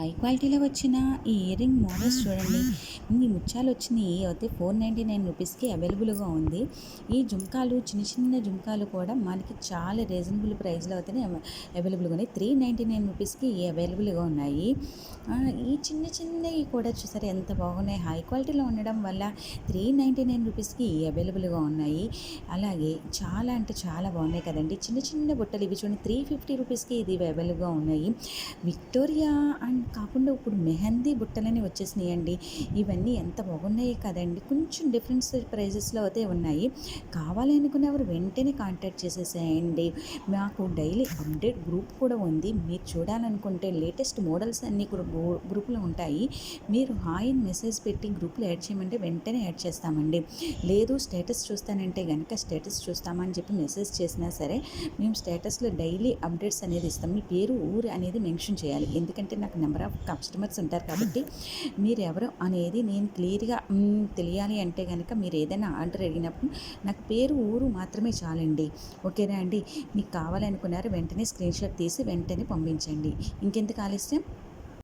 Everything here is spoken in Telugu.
హై క్వాలిటీలో వచ్చిన ఈ ఇయర్ రింగ్ మోడల్స్ చూడండి. ఈ ముత్యాలు వచ్చినాయి అయితే 499 రూపీస్కి అవైలబుల్గా ఉంది. ఈ జుంకాలు చిన్న చిన్న జుంకాలు కూడా మనకి చాలా రీజనబుల్ ప్రైస్లో అయితే అవైలబుల్గా ఉన్నాయి. 399 రూపీస్కి అవైలబుల్గా ఉన్నాయి. ఈ చిన్న చిన్నవి కూడా చూసారు ఎంత బాగున్నాయి. హై క్వాలిటీలో ఉండడం వల్ల 399 రూపీస్కి అవైలబుల్గా ఉన్నాయి. అలాగే చాలా అంటే చాలా బాగున్నాయి కదండి. చిన్న చిన్న బుట్టలు ఇవి చూడండి 350 రూపీస్కి ఇది అవైలబుల్గా ఉన్నాయి. విక్టోరియా అండ్ కాకుండా ఇప్పుడు మెహందీ బుట్టలని వచ్చేసినాయండి. ఇవన్నీ ఎంత బాగున్నాయి కదండి. కొంచెం డిఫరెన్స్ ప్రైజెస్లో అయితే ఉన్నాయి. కావాలి అనుకునేవారు వెంటనే కాంటాక్ట్ చేసేసేయండి. మాకు డైలీ అప్డేట్ గ్రూప్ కూడా ఉంది. మీరు చూడాలనుకుంటే లేటెస్ట్ మోడల్స్ అన్నీ కూడా గ్రూప్లో ఉంటాయి. మీరు హాయ్ అని మెసేజ్ పెట్టి గ్రూప్లో యాడ్ చేయమంటే వెంటనే యాడ్ చేస్తామండి. లేదు స్టేటస్ చూస్తానంటే కనుక స్టేటస్ చూస్తామని చెప్పి మెసేజ్ చేసినా సరే మేము స్టేటస్లో డైలీ అప్డేట్స్ అనేది ఇస్తాం. మీ పేరు ఊరు అనేది మెన్షన్ చేయాలి. ఎందుకంటే నాకు నెంబర్ ఆఫ్ కస్టమర్స్ ఉంటారు కాబట్టి మీరు ఎవరు అనేది నేను క్లియర్గా తెలియాలి అంటే కనుక మీరు ఏదైనా ఆర్డర్ అడిగినప్పుడు నాకు పేరు ఊరు మాత్రమే చాలండి. ఓకేనా అండి. మీకు కావాలనుకున్నారు వెంటనే స్క్రీన్ షాట్ తీసి వెంటనే పంపించండి. ఇంకెందుకు ఆలస్యం.